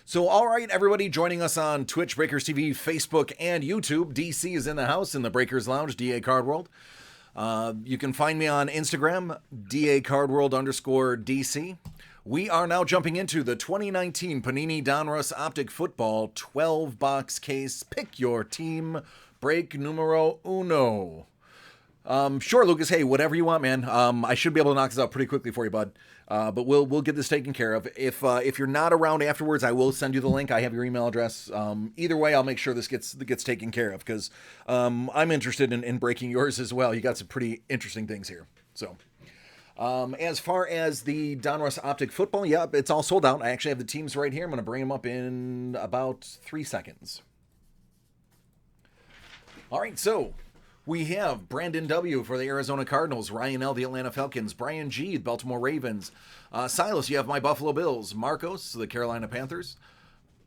So, all right, everybody joining us on Twitch, Breakers TV, Facebook, and YouTube. DC is in the house in the Breakers Lounge, DA Card World. You can find me on Instagram, DA_Cardworld_DC. We are now jumping into the 2019 Panini Donruss Optic Football 12-box case. Pick your team, break numero uno. Sure, Lucas. Hey, whatever you want, man. I should be able to knock this out pretty quickly for you, bud. But we'll get this taken care of. If you're not around afterwards, I will send you the link. I have your email address. Either way, I'll make sure this gets taken care of because I'm interested in breaking yours as well. You got some pretty interesting things here. So, as far as the Donruss Optic Football, yeah, it's all sold out. I actually have the teams right here. I'm going to bring them up in about 3 seconds. All right, so we have Brandon W. for the Arizona Cardinals, Ryan L., the Atlanta Falcons, Brian G., the Baltimore Ravens, Silas, you have my Buffalo Bills, Marcos, the Carolina Panthers,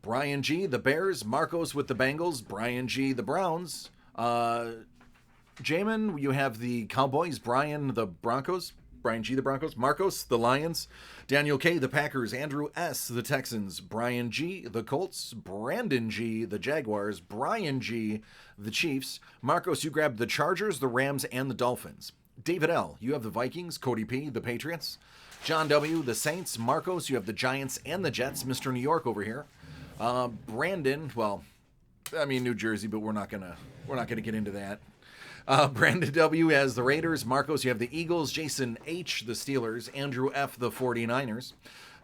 Brian G., the Bears, Marcos with the Bengals, Brian G., the Browns, Jamin, you have the Cowboys, Brian, the Broncos, Brian G., the Broncos, Marcos, the Lions, Daniel K., the Packers, Andrew S., the Texans, Brian G., the Colts, Brandon G., the Jaguars, Brian G., the Chiefs, Marcos, you grabbed the Chargers, the Rams, and the Dolphins. David L., you have the Vikings, Cody P., the Patriots, John W., the Saints, Marcos, you have the Giants and the Jets, Mr. New York over here. Brandon, well, I mean New Jersey, but we're not gonna get into that. Brandon W. has the Raiders. Marcos, you have the Eagles. Jason H., the Steelers. Andrew F., the 49ers.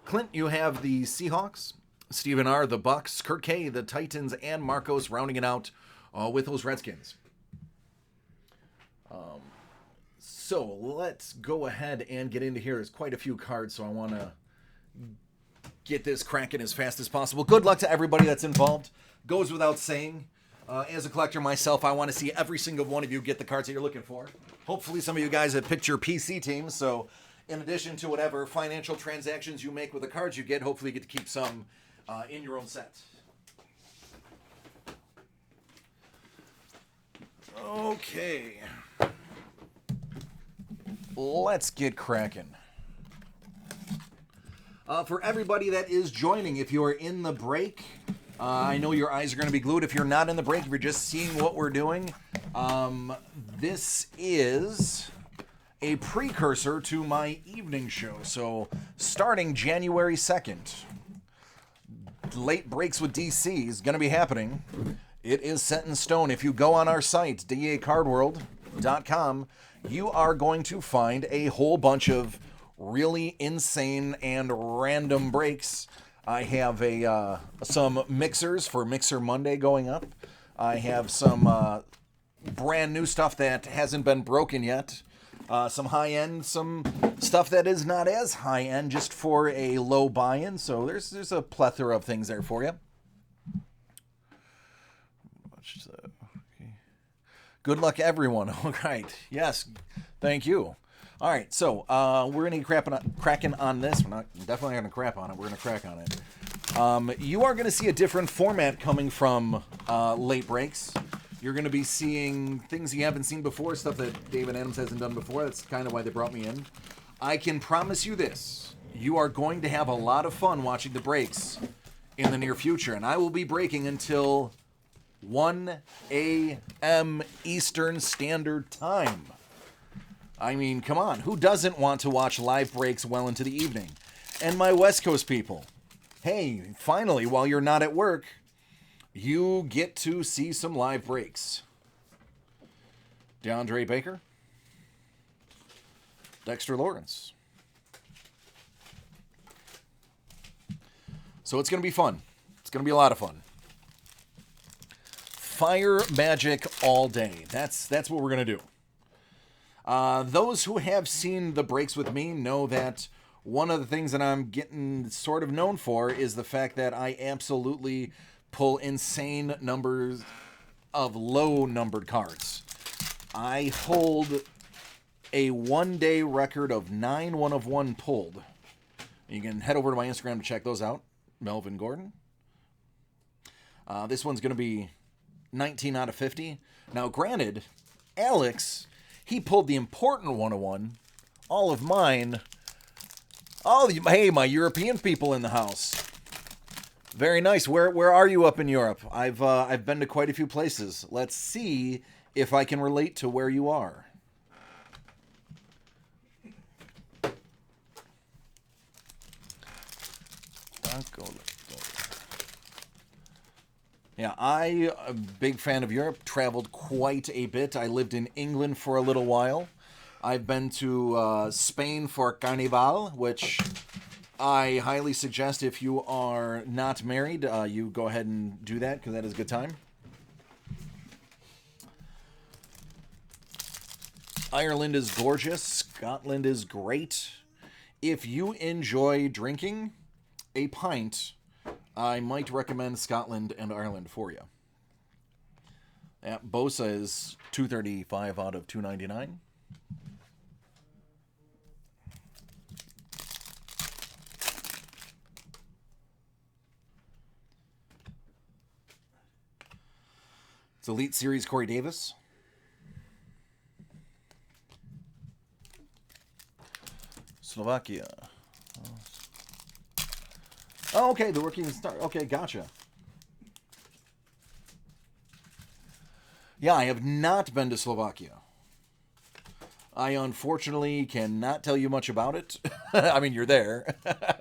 Clint, you have the Seahawks. Stephen R., the Bucks. Kurt K., the Titans. And Marcos rounding it out with those Redskins. So let's go ahead and get into here. There's quite a few cards, so I want to get this cracking as fast as possible. Good luck to everybody that's involved. Goes without saying. As a collector myself, I want to see every single one of you get the cards that you're looking for. Hopefully some of you guys have picked your PC teams, so in addition to whatever financial transactions you make with the cards you get, hopefully you get to keep some in your own set. Okay. Let's get cracking. For everybody that is joining, if you are in the break, I know your eyes are going to be glued. If you're not in the break, if you're just seeing what we're doing, this is a precursor to my evening show. So starting January 2nd, Late Breaks with DC is going to be happening. It is set in stone. If you go on our site, dacardworld.com, you are going to find a whole bunch of really insane and random breaks. I have some mixers for Mixer Monday going up. I have some brand new stuff that hasn't been broken yet. Some high-end, some stuff that is not as high-end, just for a low buy-in. So there's a plethora of things there for you. Good luck, everyone. All right. Yes. Thank you. All right, so we're going to be cracking on this. We're definitely not going to crap on it. We're going to crack on it. You are going to see a different format coming from Late Breaks. You're going to be seeing things you haven't seen before, stuff that David Adams hasn't done before. That's kind of why they brought me in. I can promise you this. You are going to have a lot of fun watching the breaks in the near future. And I will be breaking until 1 a.m. Eastern Standard Time. I mean, come on. Who doesn't want to watch live breaks well into the evening? And my West Coast people, hey, finally, while you're not at work, you get to see some live breaks. DeAndre Baker. Dexter Lawrence. So it's going to be fun. It's going to be a lot of fun. Fire magic all day. That's what we're going to do. Those who have seen the breaks with me know that one of the things that I'm getting sort of known for is the fact that I absolutely pull insane numbers of low-numbered cards. I hold a one-day record of 9 1-of-1 pulled. You can head over to my Instagram to check those out. Melvin Gordon. This one's going to be 19 out of 50. Now, granted, Alex, he pulled the important 1-of-1. All of mine. Hey, my European people in the house. Very nice. Where are you up in Europe? I've been to quite a few places. Let's see if I can relate to where you are. Yeah, I'm a big fan of Europe. Traveled quite a bit. I lived in England for a little while. I've been to Spain for Carnival, which I highly suggest if you are not married, you go ahead and do that because that is a good time. Ireland is gorgeous. Scotland is great. If you enjoy drinking a pint, I might recommend Scotland and Ireland for you. Yeah, Bosa is 235 out of 299. It's Elite Series Corey Davis. Slovakia. Oh, okay, the rookie start. Okay, gotcha. Yeah, I have not been to Slovakia. I unfortunately cannot tell you much about it. I mean, you're there.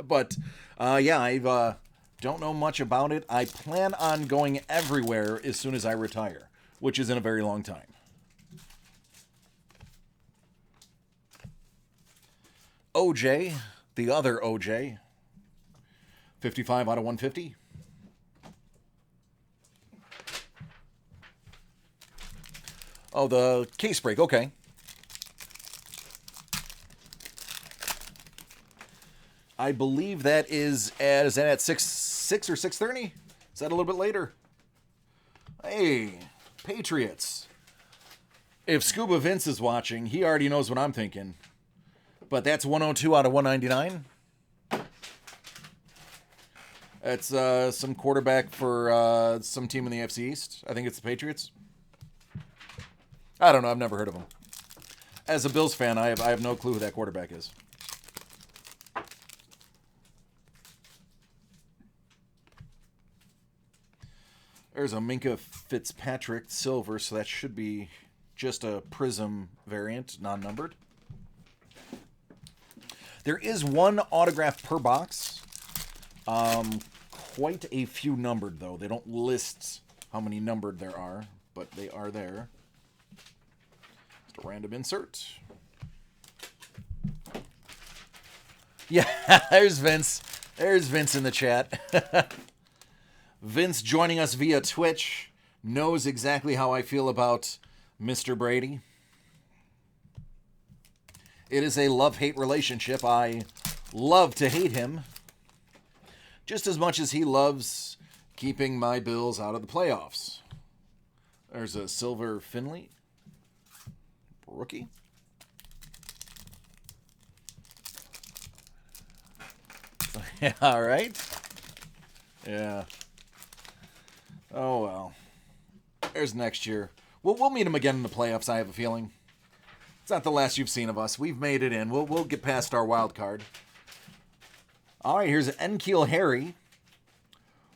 But, yeah, I don't know much about it. I plan on going everywhere as soon as I retire, which is in a very long time. OJ, the other OJ. 55 out of 150. Oh, the case break. Okay. I believe that is that at 6 or 6:30? Is that a little bit later? Hey, Patriots. If Scuba Vince is watching, he already knows what I'm thinking. But that's 102 out of 199. It's some quarterback for some team in the AFC East. I think it's the Patriots. I don't know. I've never heard of him. As a Bills fan, I have no clue who that quarterback is. There's a Minka Fitzpatrick silver, so that should be just a Prism variant, non-numbered. There is one autograph per box. Quite a few numbered, though. They don't list how many numbered there are, but they are there. Just a random insert. Yeah, there's Vince. There's Vince in the chat. Vince joining us via Twitch knows exactly how I feel about Mr. Brady. It is a love-hate relationship. I love to hate him just as much as he loves keeping my Bills out of the playoffs. There's a silver Finley rookie. Yeah, all right. Yeah. Oh, well. There's next year. We'll meet him again in the playoffs, I have a feeling. It's not the last you've seen of us. We've made it in. We'll get past our wild card. All right, here's an N'Keal Harry.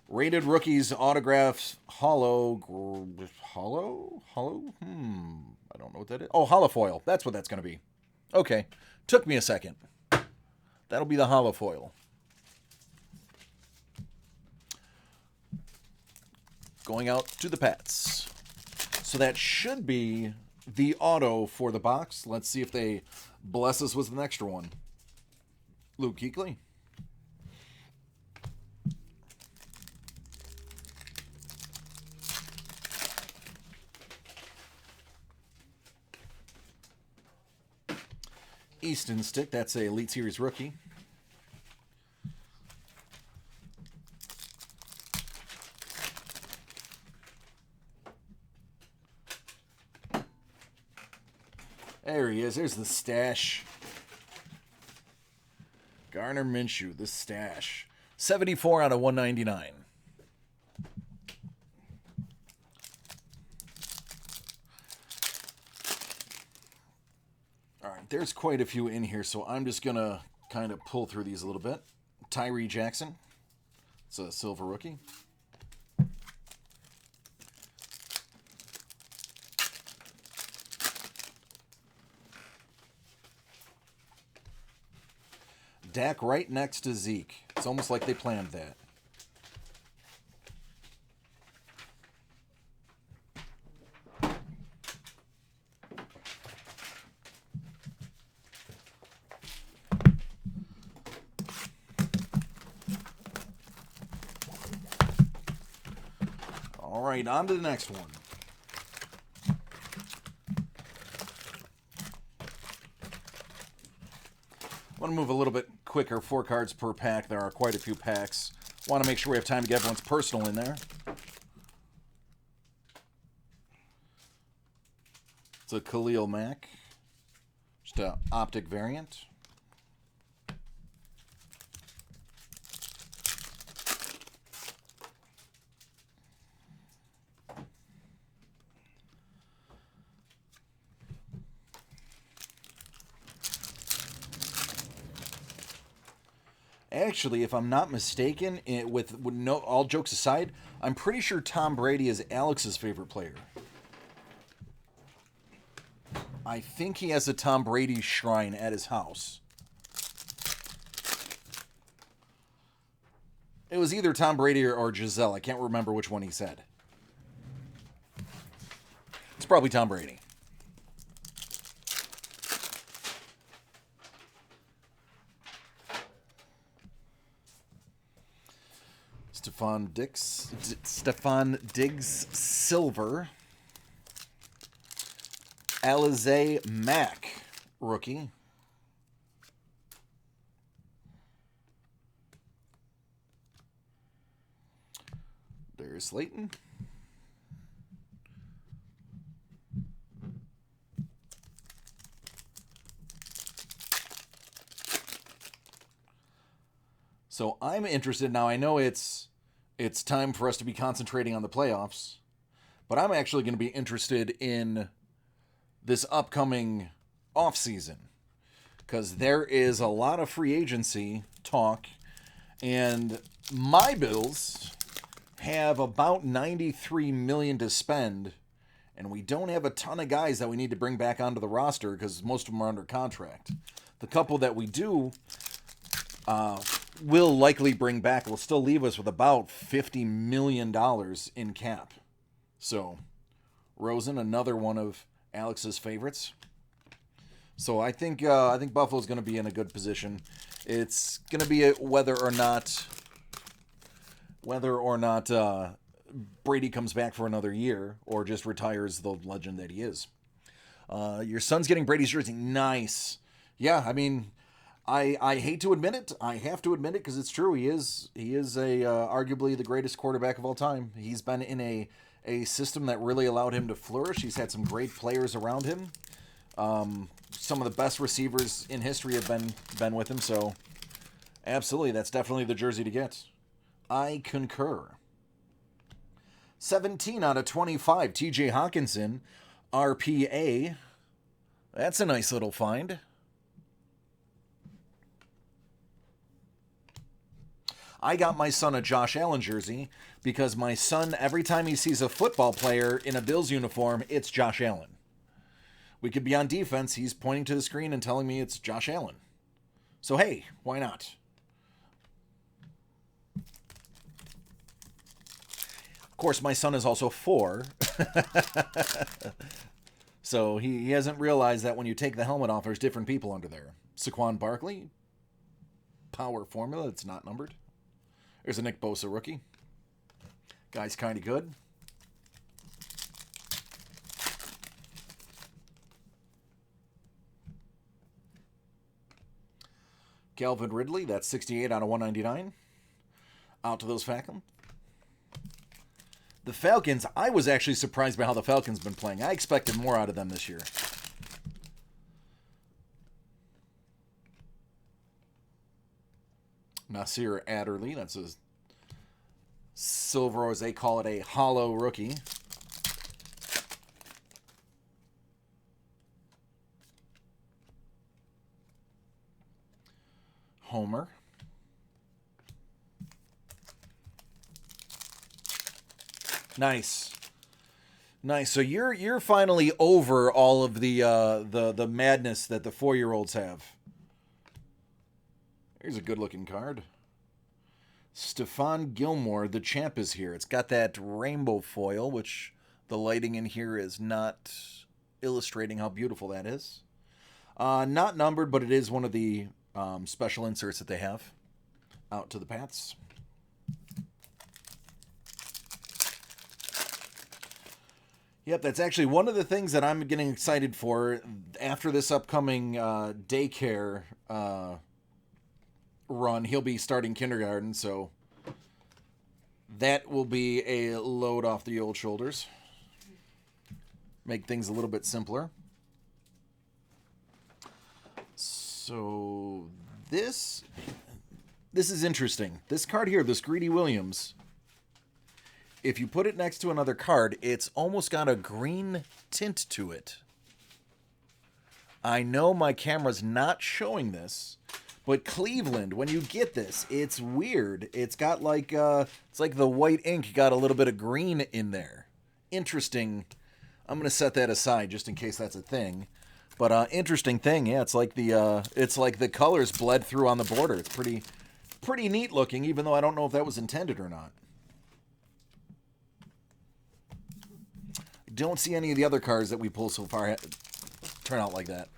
Rated Rookies Autographs Hollow? I don't know what that is. Oh, holofoil. That's what that's going to be. Okay. Took me a second. That'll be the holofoil. Going out to the Pats. So that should be the auto for the box. Let's see if they bless us with an extra one. Luke Kuechly. Easton Stick. That's a Elite Series rookie. There he is. There's the stash. Garner Minshew, the stash. 74 out of 199. All right, there's quite a few in here, so I'm just going to kind of pull through these a little bit. Tyree Jackson. It's a silver rookie. Dak right next to Zeke. It's almost like they planned that. All right, on to the next one. I want to move a little bit quicker. 4 cards per pack. There are quite a few packs. Want to make sure we have time to get everyone's personal in there. It's a Khalil Mack. Just an Optic variant. Actually, if I'm not mistaken, with no all jokes aside, I'm pretty sure Tom Brady is Alex's favorite player. I think he has a Tom Brady shrine at his house. It was either Tom Brady or Giselle. I can't remember which one he said. It's probably Tom Brady. Stefan Diggs silver. Alize Mack rookie. There's Slayton. So I'm interested now. I know it's time for us to be concentrating on the playoffs, but I'm actually going to be interested in this upcoming offseason because there is a lot of free agency talk, and my Bills have about $93 million to spend, and we don't have a ton of guys that we need to bring back onto the roster because most of them are under contract. The couple that we do will likely bring back will still leave us with about $50 million in cap. So, Rosen, another one of Alex's favorites. So I think Buffalo's going to be in a good position. It's going to be whether or not Brady comes back for another year or just retires the legend that he is. Your son's getting Brady's jersey. Nice. Yeah, I mean, I hate to admit it. I have to admit it because it's true. He is arguably the greatest quarterback of all time. He's been in a system that really allowed him to flourish. He's had some great players around him. Some of the best receivers in history have been with him. So, absolutely, that's definitely the jersey to get. I concur. 17 out of 25. TJ Hawkinson, RPA. That's a nice little find. I got my son a Josh Allen jersey because my son, every time he sees a football player in a Bills uniform, it's Josh Allen. We could be on defense. He's pointing to the screen and telling me it's Josh Allen. So, hey, why not? Of course, my son is also 4. So he hasn't realized that when you take the helmet off, there's different people under there. Saquon Barkley. Power formula. It's not numbered. There's a Nick Bosa rookie. Guy's kind of good. Calvin Ridley, that's 68 out of 199. Out to those Falcons. The Falcons, I was actually surprised by how the Falcons been playing. I expected more out of them this year. Nasir Adderley, that's a silver, or as they call it, a hollow rookie. Homer. Nice. Nice. So you're finally over all of the madness that the 4-year-olds have. Here's a good-looking card. Stephon Gilmore, the champ, is here. It's got that rainbow foil, which the lighting in here is not illustrating how beautiful that is. Not numbered, but it is one of the special inserts that they have. Out to the Pats. Yep, that's actually one of the things that I'm getting excited for after this upcoming daycare run. He'll be starting kindergarten, so that will be a load off the old shoulders. Make things a little bit simpler. So this is interesting. This card here, this Greedy Williams, if you put it next to another card, it's almost got a green tint to it. I know my camera's not showing this, but Cleveland, when you get this, it's weird. It's got like it's like the white ink got a little bit of green in there. Interesting. I'm gonna set that aside just in case that's a thing. But interesting thing, yeah. It's like the colors bled through on the border. It's pretty neat looking, even though I don't know if that was intended or not. Don't see any of the other cards that we pull so far turn out like that.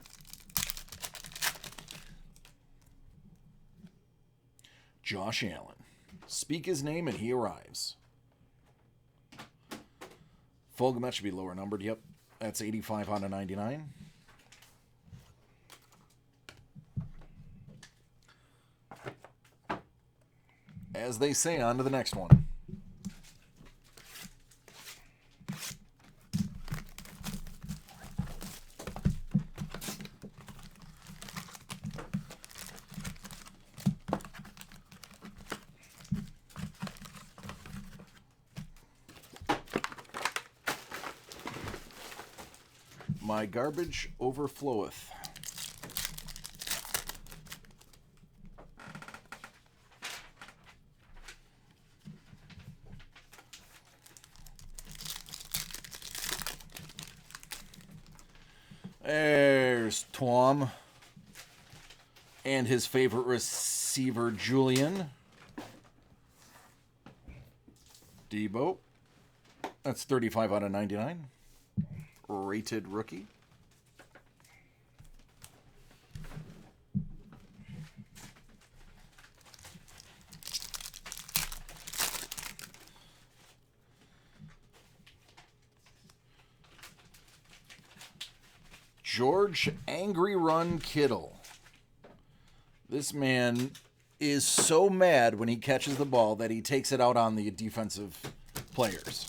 Josh Allen. Speak his name and he arrives. Fulgham, should be lower numbered. Yep. That's 85 out of 99. As they say, on to the next one. My garbage overfloweth. There's Tom and his favorite receiver, Julian. Debo. That's 35 out of 99. Rated rookie. George Angry Run Kittle. This man is so mad when he catches the ball that he takes it out on the defensive players.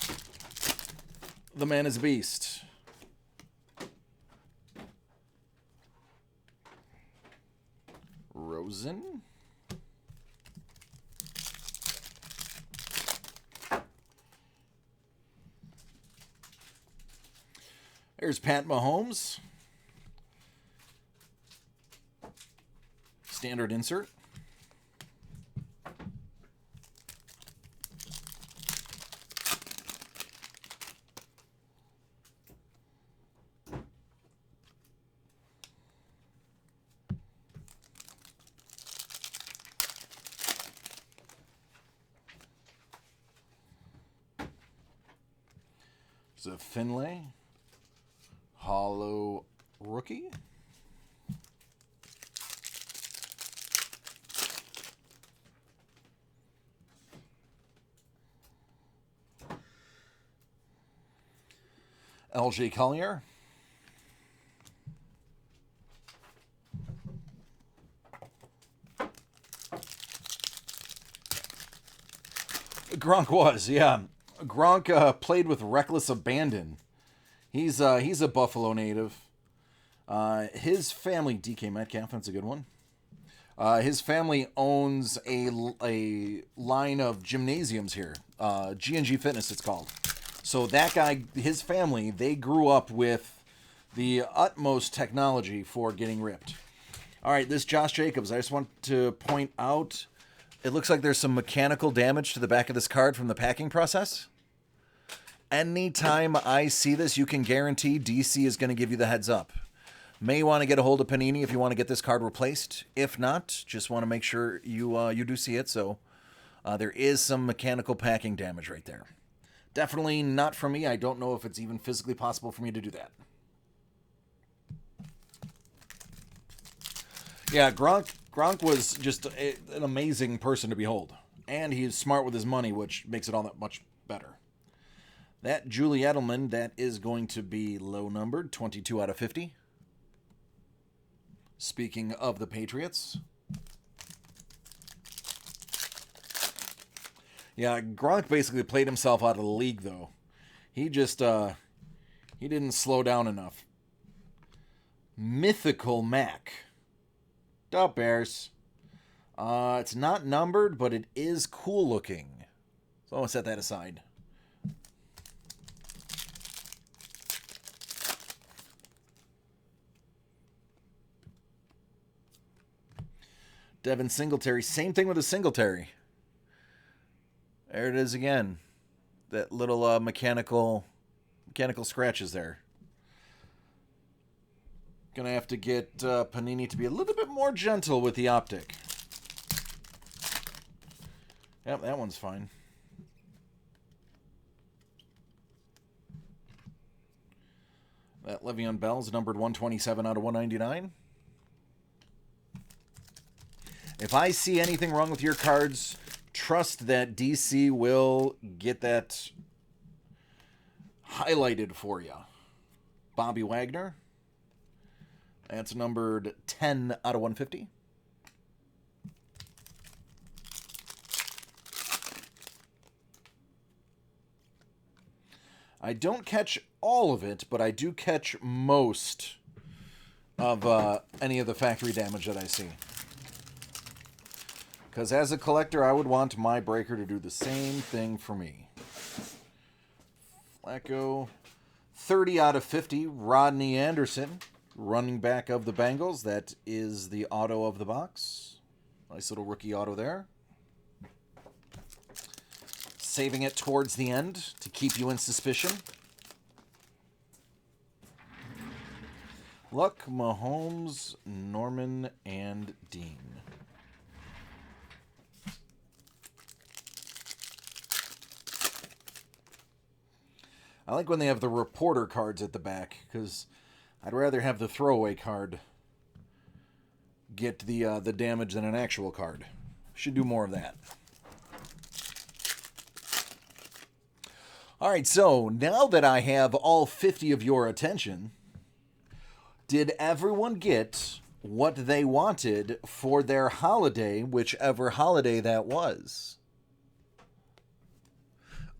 The man is a beast. Rosen. There's Pat Mahomes. Standard insert. There's a Finlay. Hollow rookie. LJ Collier. Gronk was, yeah. Gronk played with reckless abandon. He's a Buffalo native. His family, DK Metcalf, that's a good one. His family owns a line of gymnasiums here. G&G Fitness, it's called. So that guy, his family, they grew up with the utmost technology for getting ripped. All right, this Josh Jacobs, I just want to point out, it looks like there's some mechanical damage to the back of this card from the packing process. Anytime I see this, you can guarantee DC is going to give you the heads up. May want to get a hold of Panini if you want to get this card replaced. If not, just want to make sure you do see it. So there is some mechanical packing damage right there. Definitely not for me. I don't know if it's even physically possible for me to do that. Yeah, Gronk was just an amazing person to behold. And he's smart with his money, which makes it all that much better. That Julie Edelman, that is going to be low numbered, 22 out of 50. Speaking of the Patriots. Yeah, Gronk basically played himself out of the league, though. He just, he didn't slow down enough. Mythical Mac. Duh, Bears. It's not numbered, but it is cool looking. So I'll set that aside. Devin Singletary. Same thing with a Singletary. There it is again. That little mechanical scratches there. Gonna have to get Panini to be a little bit more gentle with the Optic. Yep, that one's fine. That Le'Veon Bell's numbered 127 out of 199. If I see anything wrong with your cards, trust that DC will get that highlighted for you. Bobby Wagner. That's numbered 10 out of 150. I don't catch all of it, but I do catch most of any of the factory damage that I see. Because as a collector, I would want my breaker to do the same thing for me. Flacco, 30 out of 50. Rodney Anderson, running back of the Bengals. That is the auto of the box. Nice little rookie auto there. Saving it towards the end to keep you in suspicion. Luck, Mahomes, Norman, and Dean. I like when they have the reporter cards at the back, because I'd rather have the throwaway card get the damage than an actual card. Should do more of that. All right, so now that I have all 50 of your attention, did everyone get what they wanted for their holiday, whichever holiday that was?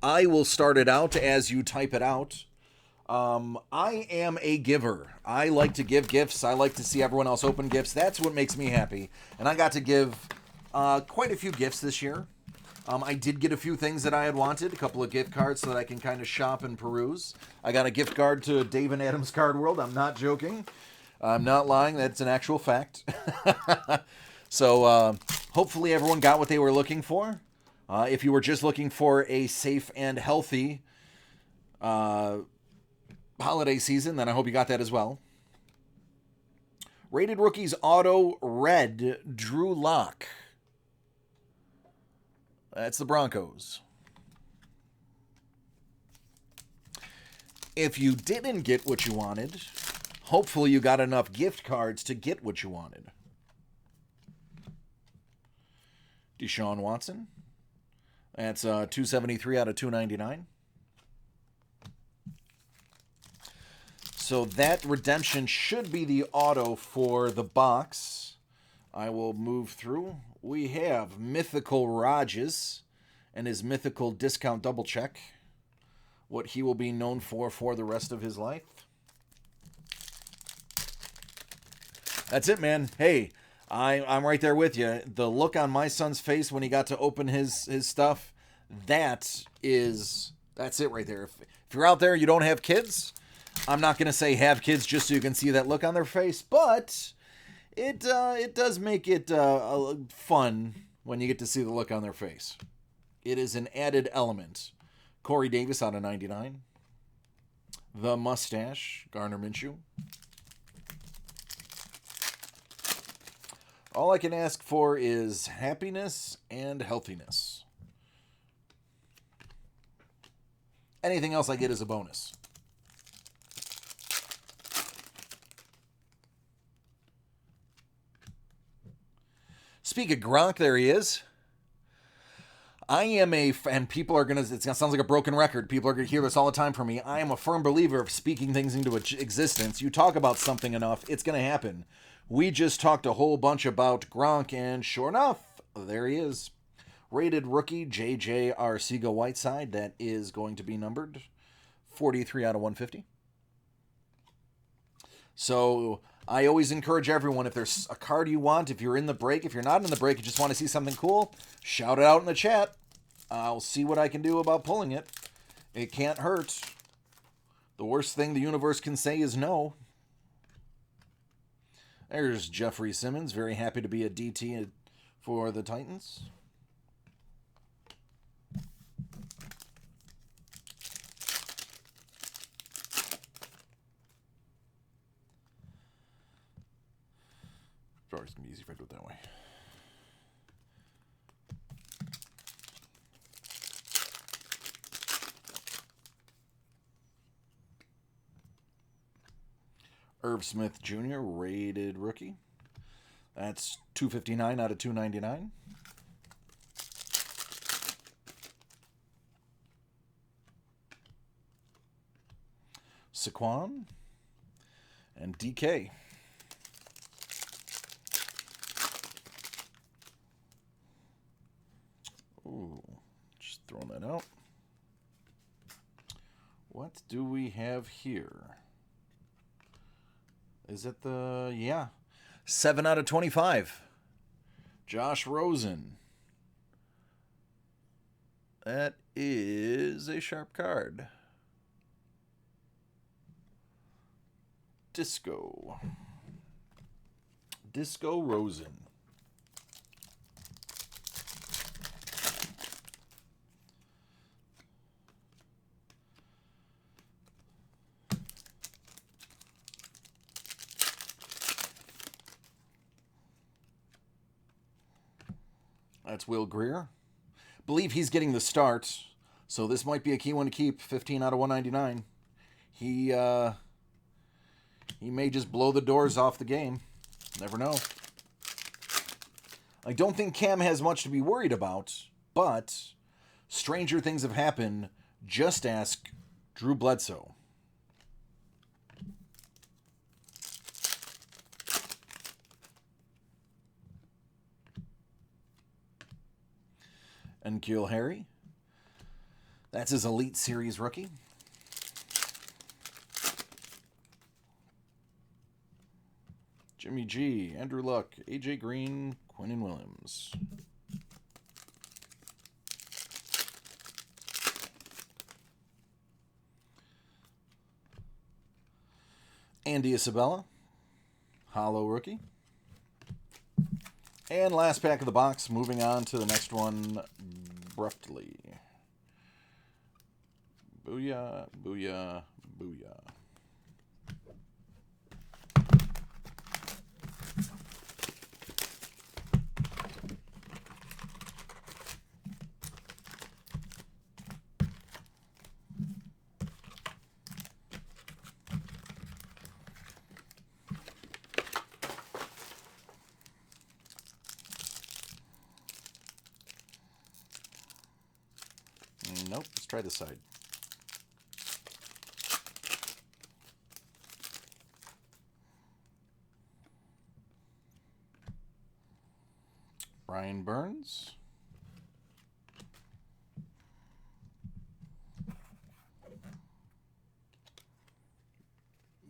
I will start it out as you type it out. I am a giver. I like to give gifts. I like to see everyone else open gifts. That's what makes me happy. And I got to give quite a few gifts this year. I did get a few things that I had wanted, a couple of gift cards so that I can kind of shop and peruse. I got a gift card to Dave and Adam's Card World. I'm not joking. I'm not lying. That's an actual fact. So hopefully everyone got what they were looking for. If you were just looking for a safe and healthy holiday season, then I hope you got that as well. Rated Rookies Auto Red, Drew Lock. That's the Broncos. If you didn't get what you wanted, hopefully you got enough gift cards to get what you wanted. Deshaun Watson. That's 273 out of 299. So that redemption should be the auto for the box. I will move through. We have Mythical Rajes and his Mythical Discount Double Check. What he will be known for the rest of his life. That's it, man. Hey, I'm right there with you. The look on my son's face when he got to open his stuff, that's it right there. If you're out there, you don't have kids, I'm not going to say have kids just so you can see that look on their face, but it does make it fun when you get to see the look on their face. It is an added element. Corey Davis out of 99. The Mustache, Garner Minshew. All I can ask for is happiness and healthiness. Anything else I get is a bonus. Speak of Gronk, there he is. I am and people are going to, it sounds like a broken record. People are going to hear this all the time from me. I am a firm believer of speaking things into existence. You talk about something enough, it's going to happen. We just talked a whole bunch about Gronk, and sure enough, there he is. Rated rookie, J.J. Arcega-Whiteside. That is going to be numbered 43 out of 150. So I always encourage everyone, if there's a card you want, if you're in the break, if you're not in the break, you just want to see something cool, shout it out in the chat. I'll see what I can do about pulling it. It can't hurt. The worst thing the universe can say is no. There's Jeffrey Simmons, very happy to be a DT for the Titans. It's going to be easy if I do it that way. Irv Smith Jr., rated rookie. That's 259 out of 299. Saquon and DK. Ooh, just throwing that out. What do we have here? Is it the, yeah, 7 out of 25. Josh Rosen. That is a sharp card. Disco Rosen. That's Will Greer. Believe he's getting the start, so this might be a key one to keep. 15 out of 199. He may just blow the doors off the game. Never know. I don't think Cam has much to be worried about, but stranger things have happened. Just ask Drew Bledsoe. And N'Keal Harry. That's his Elite Series rookie. Jimmy G, Andrew Luck, AJ Green, Quinnen Williams. Andy Isabella, Hollow rookie. And last pack of the box, moving on to the next one abruptly. Booyah, booyah, booyah. Nope, let's try this side. Brian Burns.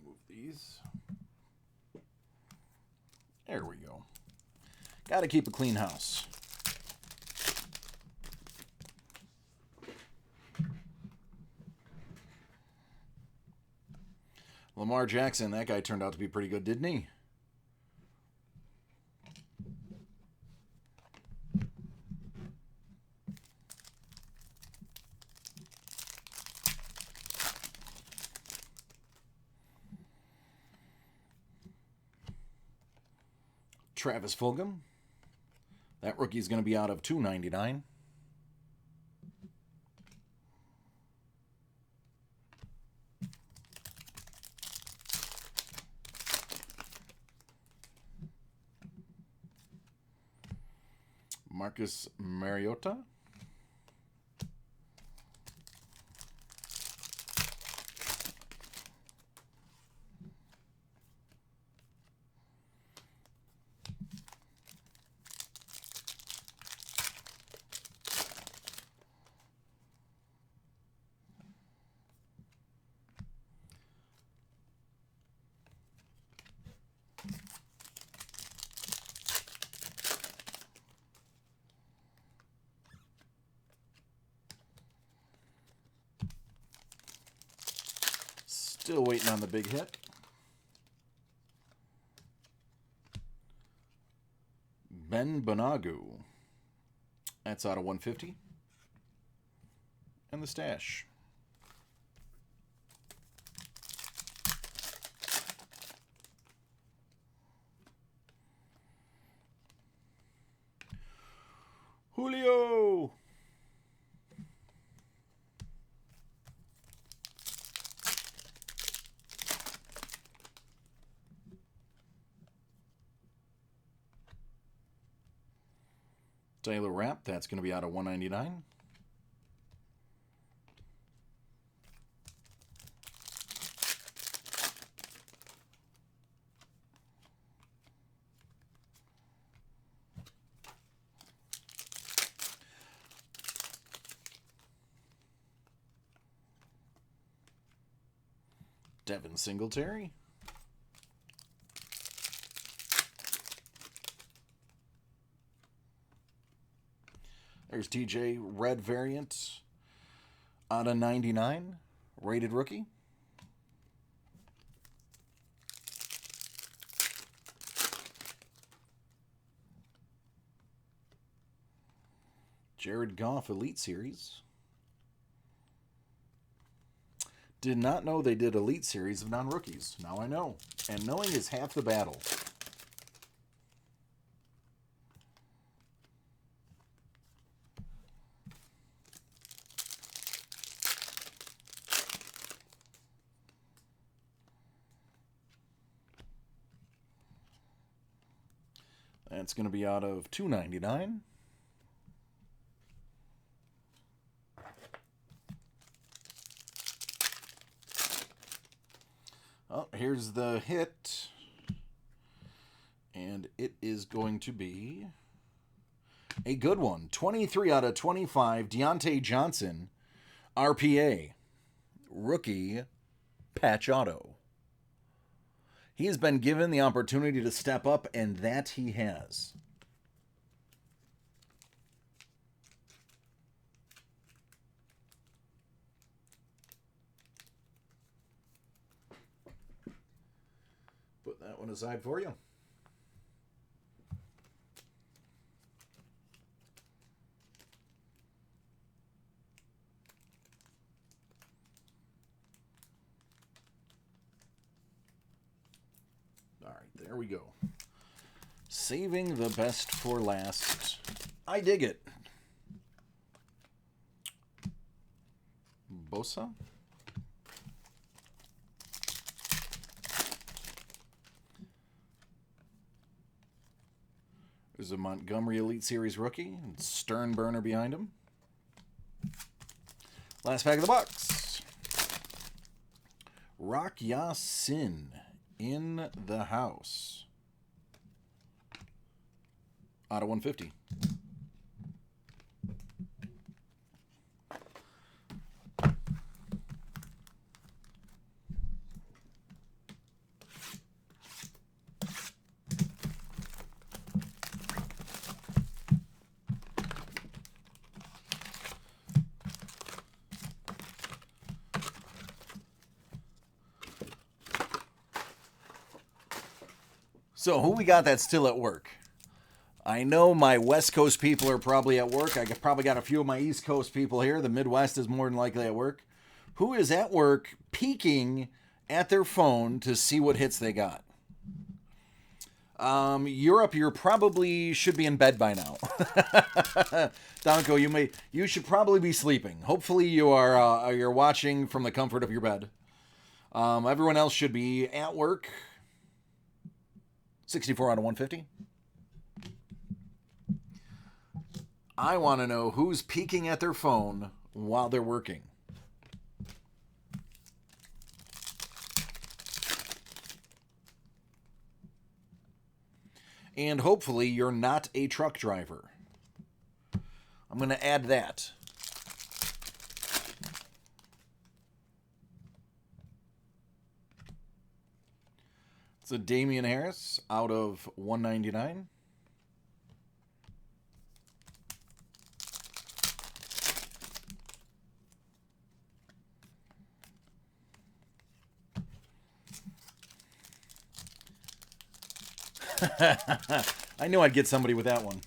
Move these. There we go. Got to keep a clean house. Lamar Jackson, that guy turned out to be pretty good, didn't he? Travis Fulgham. That rookie's going to be out of $2.99. Marcus Mariota. Still waiting on the big hit. Ben Bonagu. That's out of 150. And the stash. Julio. Taylor Rapp, that's going to be out of 199. Devin Singletary. There's TJ, red variant, out of 99, rated rookie. Jared Goff, Elite Series. Did not know they did Elite Series of non-rookies. Now I know. And knowing is half the battle. That's going to be out of $2.99. Oh, here's the hit. And it is going to be a good one. 23 out of 25. Deontay Johnson, RPA. Rookie patch auto. He has been given the opportunity to step up, and that he has. Put that one aside for you. All right, there we go. Saving the best for last. I dig it. Bosa. There's a Montgomery Elite Series rookie. Stern burner behind him. Last pack of the box. Rock Ya-Sin in the house. Out of 150. So who we got that's still at work? I know my West Coast people are probably at work. I probably got a few of my East Coast people here. The Midwest is more than likely at work. Who is at work peeking at their phone to see what hits they got? Europe, you probably should be in bed by now. Donko, you should probably be sleeping. Hopefully you are you're watching from the comfort of your bed. Everyone else should be at work. 64 out of 150. I want to know who's peeking at their phone while they're working. And hopefully you're not a truck driver. I'm going to add that. It's a Damian Harris out of 199. I knew I'd get somebody with that one.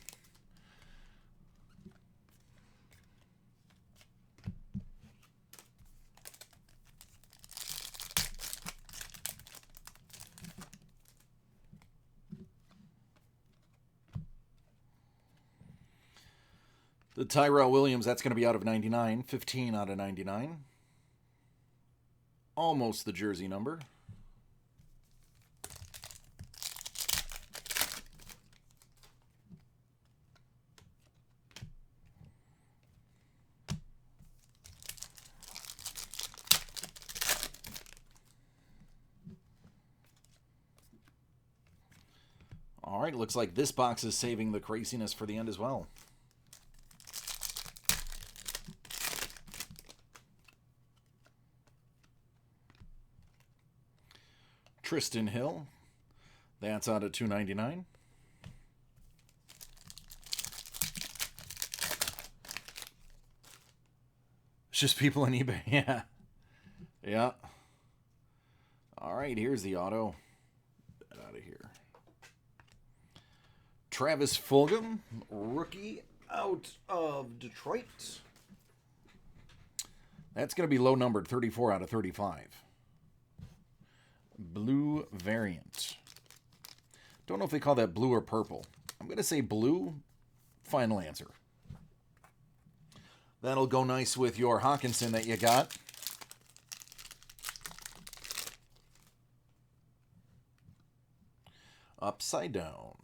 The Tyrell Williams, that's going to be out of 99. 15 out of 99. Almost the jersey number. All right, looks like this box is saving the craziness for the end as well. Tristan Hill, that's out of 299. It's just people on eBay, yeah. Yeah. All right, here's the auto. Get out of here. Travis Fulgham, rookie out of Detroit. That's going to be low numbered, 34 out of 35. Blue variant. Don't know if they call that blue or purple. I'm going to say blue. Final answer. That'll go nice with your Hawkinson that you got. Upside down.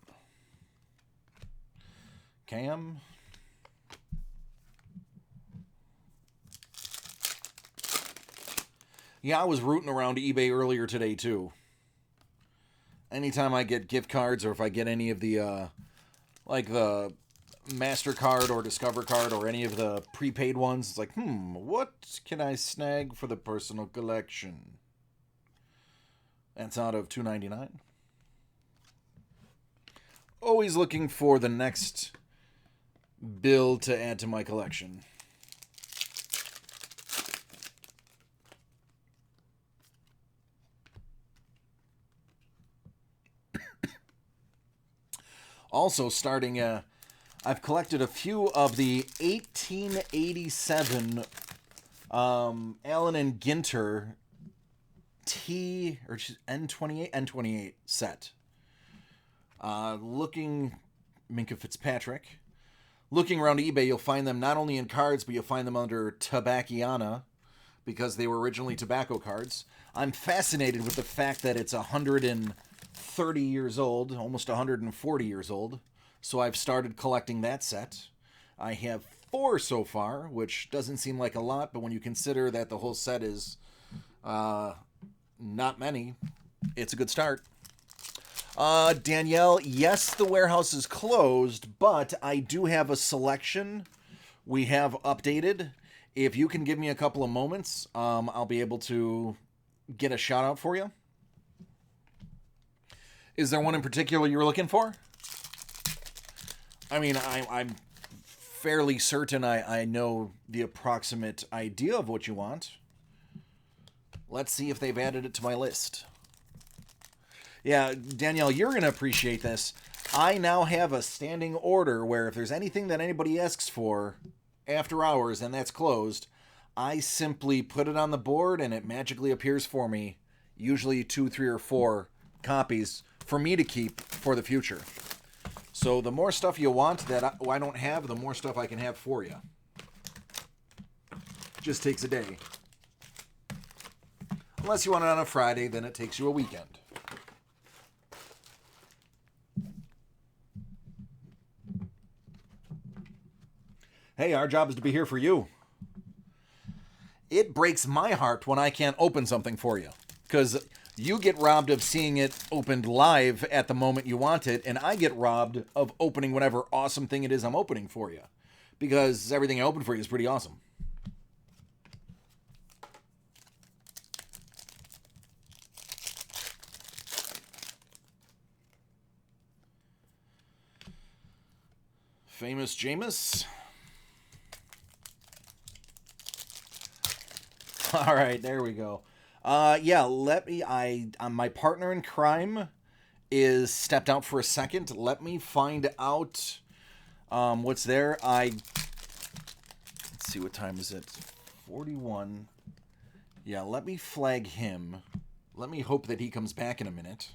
Cam. Yeah, I was rooting around eBay earlier today, too. Anytime I get gift cards or if I get any of the, like the MasterCard or Discover card or any of the prepaid ones, it's like, what can I snag for the personal collection? That's out of $2.99. Always looking for the next build to add to my collection. Also starting, I've collected a few of the 1887 Allen and Ginter N28 set. Looking, Minka Fitzpatrick. Looking around eBay, you'll find them not only in cards, but you'll find them under Tabacchiana because they were originally tobacco cards. I'm fascinated with the fact that it's 130 years old, almost 140 years old. So I've started collecting that set. I have 4 so far, which doesn't seem like a lot, but when you consider that the whole set is not many, it's a good start. Danielle, yes, the warehouse is closed, but I do have a selection we have updated. If you can give me a couple of moments, I'll be able to get a shout out for you. Is there one in particular you were looking for? I mean, I'm fairly certain I know the approximate idea of what you want. Let's see if they've added it to my list. Yeah, Danielle, you're going to appreciate this. I now have a standing order where if there's anything that anybody asks for after hours and that's closed, I simply put it on the board and it magically appears for me, usually 2, 3, or 4 copies for me to keep for the future. So the more stuff you want that I don't have, the more stuff I can have for you. Just takes a day. Unless you want it on a Friday, then it takes you a weekend. Hey, our job is to be here for you. It breaks my heart when I can't open something for you, because you get robbed of seeing it opened live at the moment you want it, and I get robbed of opening whatever awesome thing it is I'm opening for you, because everything I open for you is pretty awesome. Famous Jameis. All right, there we go. Yeah, let me. My partner in crime is stepped out for a second. Let me find out what's there. Let's see, what time is it? 41. Yeah, let me flag him. Let me hope that he comes back in a minute,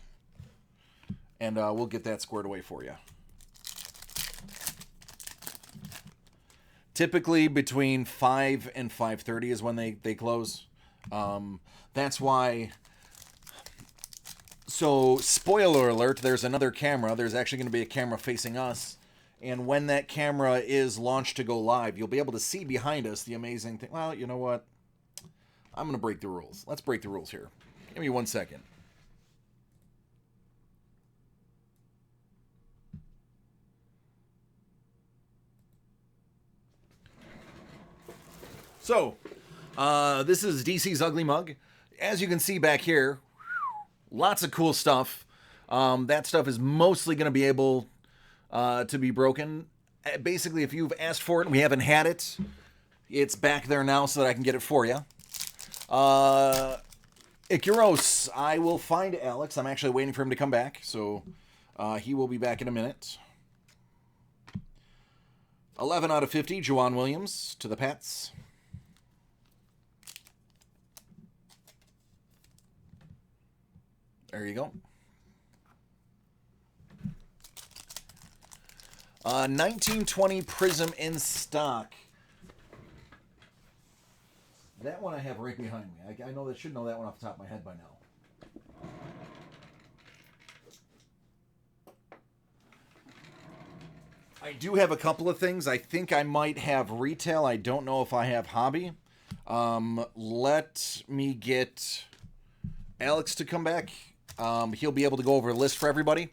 and we'll get that squared away for you. Typically between 5 and 5:30 is when they close. That's why. So, spoiler alert, there's another camera. There's actually going to be a camera facing us. And when that camera is launched to go live, you'll be able to see behind us the amazing thing. Well, you know what? I'm going to break the rules. Let's break the rules here. Give me 1 second. So, this is DC's Ugly Mug. As you can see back here, lots of cool stuff. That stuff is mostly going to be able to be broken. Basically, if you've asked for it and we haven't had it, it's back there now so that I can get it for you. Ikiros, I will find Alex. I'm actually waiting for him to come back, so he will be back in a minute. 11 out of 50, Juwan Williams to the Pats. There you go. 1920 Prism in stock. That one I have right behind me. I know that should know that one off the top of my head by now. I do have a couple of things. I think I might have retail. I don't know if I have hobby. Let me get Alex to come back. He'll be able to go over a list for everybody.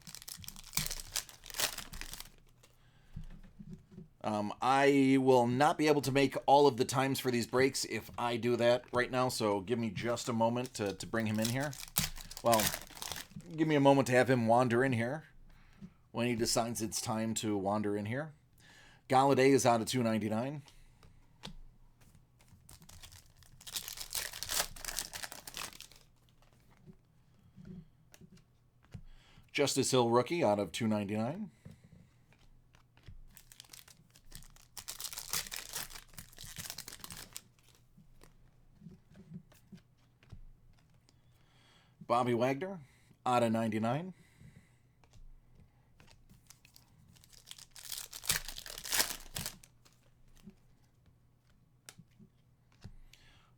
I will not be able to make all of the times for these breaks if I do that right now, so give me just a moment to bring him in here. Well, give me a moment to have him wander in here when he decides it's time to wander in here. Galladay is out of $2.99. Justice Hill rookie out of $2.99. Bobby Wagner out of $99.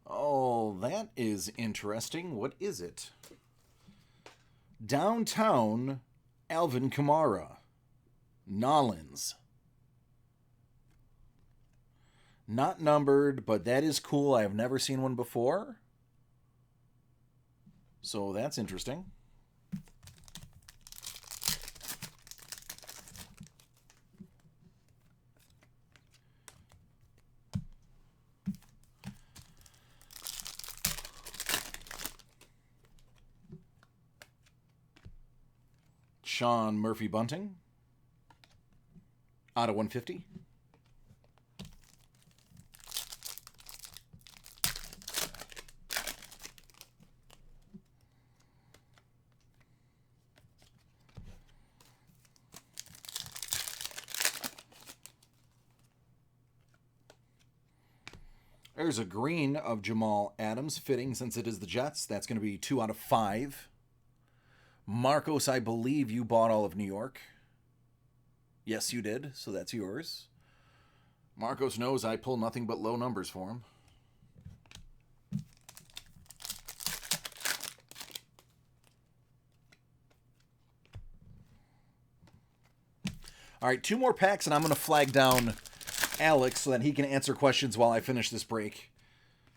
Oh, that is interesting. What is it? Downtown Alvin Kamara. Nollins. Not numbered, but that is cool. I have never seen one before. So that's interesting. Sean Murphy Bunting out of 150. There's a green of Jamal Adams fitting since it is the Jets. That's going to be 2 out of 5. Marcos, I believe you bought all of New York. Yes, you did, so that's yours. Marcos knows I pull nothing but low numbers for him. All right, 2 more packs, and I'm going to flag down Alex so that he can answer questions while I finish this break.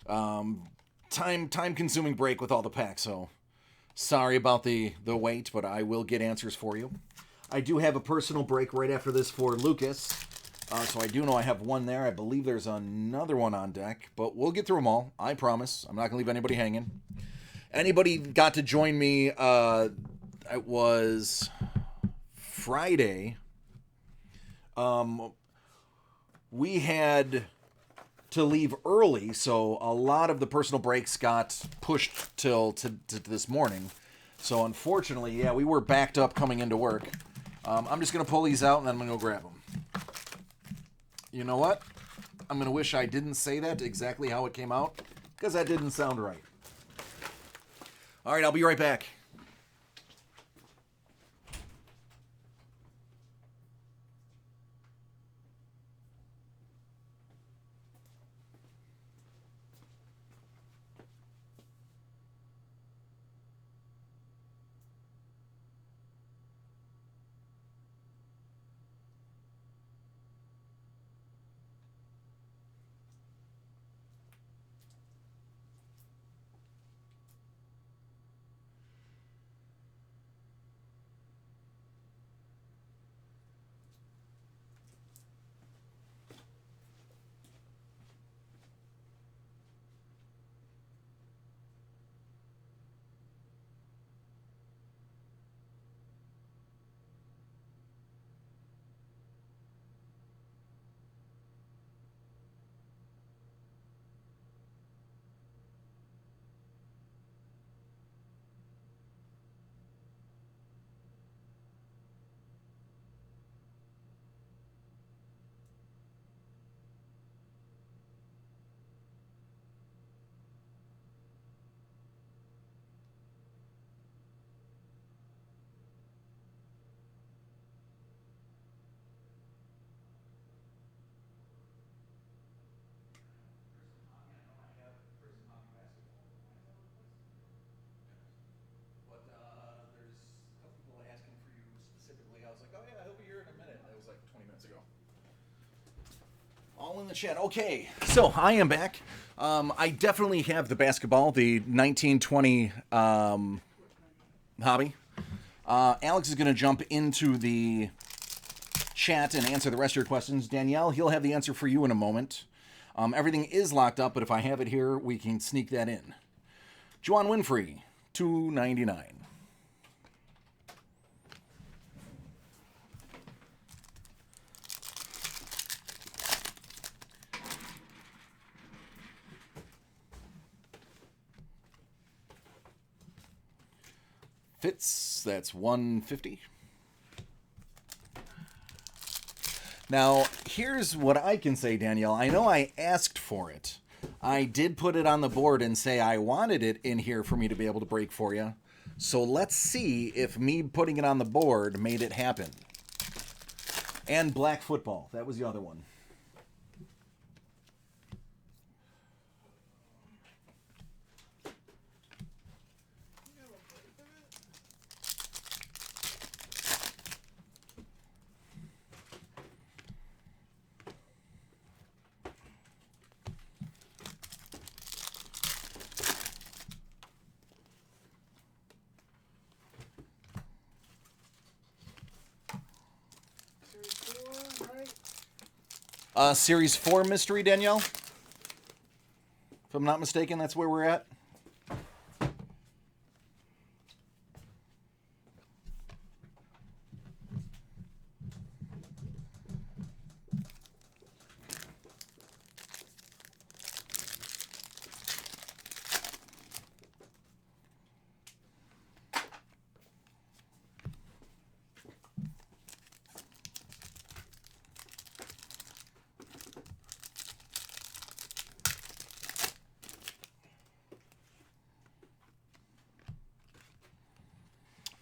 Time-consuming break with all the packs, so sorry about the wait, but I will get answers for you. I do have a personal break right after this for Lucas, so I do know I have one there. I believe there's another one on deck, but we'll get through them all. I promise. I'm not going to leave anybody hanging. Anybody got to join me, it was Friday. We had to leave early, so a lot of the personal breaks got pushed till to this morning. So unfortunately, yeah, we were backed up coming into work. I'm just going to pull these out, and then I'm going to go grab them. You know what? I'm going to wish I didn't say that exactly how it came out, because that didn't sound right. All right, I'll be right back. All in the chat. Okay, so I am back. I definitely have the basketball, the 1920 hobby. Alex is going to jump into the chat and answer the rest of your questions. Danielle, he'll have the answer for you in a moment. Everything is locked up, but if I have it here, we can sneak that in. Juwan Winfrey, $2.99. Fitz, that's $1.50. Now, here's what I can say, Danielle. I know I asked for it. I did put it on the board and say I wanted it in here for me to be able to break for you. So let's see if me putting it on the board made it happen. And black football. That was the other one. Series 4 mystery, Danielle? If I'm not mistaken, that's where we're at.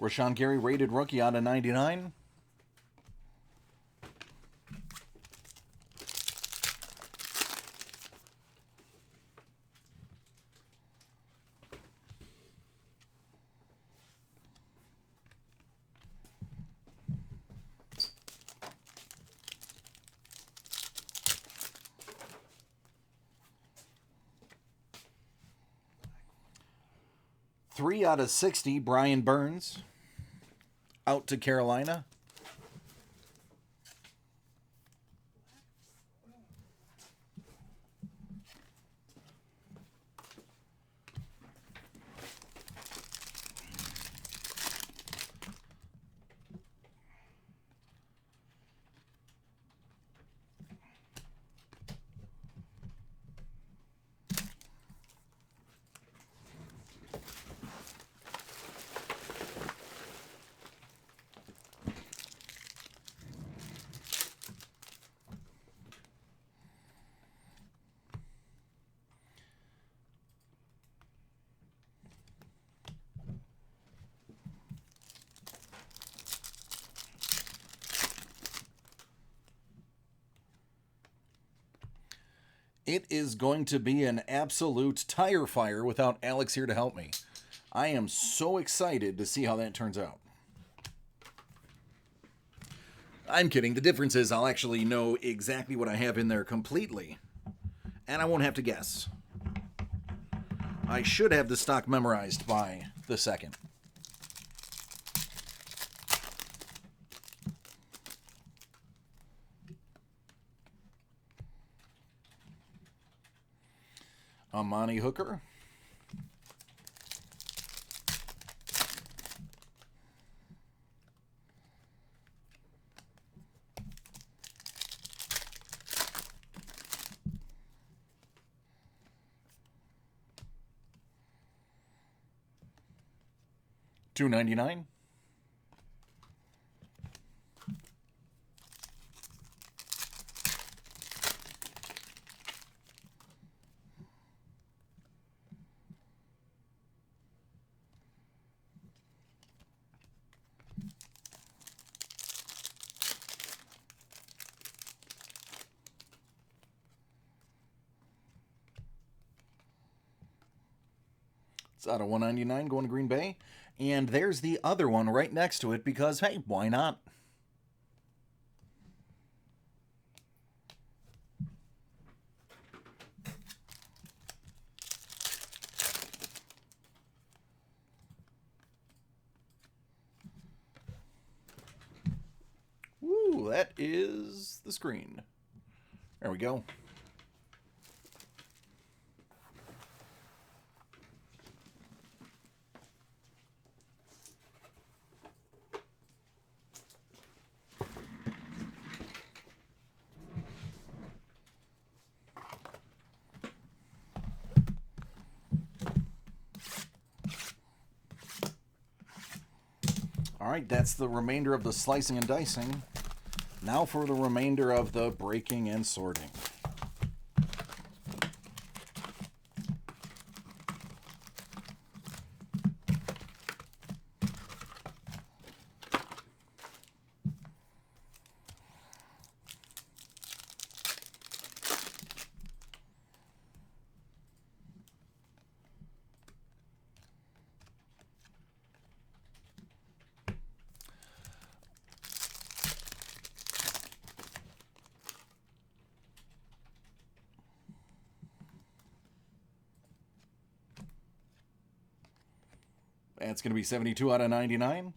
Rashawn Gary, rated rookie out of 99. Three out of 60, Brian Burns, out to Carolina. It is going to be an absolute tire fire without Alex here to help me. I am so excited to see how that turns out. I'm kidding. The difference is I'll actually know exactly what I have in there completely, and I won't have to guess. I should have the stock memorized by the second. Amani Hooker. $2.99. It's out of 199 going to Green Bay. And there's the other one right next to it because, hey, why not? Woo, that is the screen. There we go. All right, that's the remainder of the slicing and dicing. Now for the remainder of the breaking and sorting. That's going to be 72 out of 99.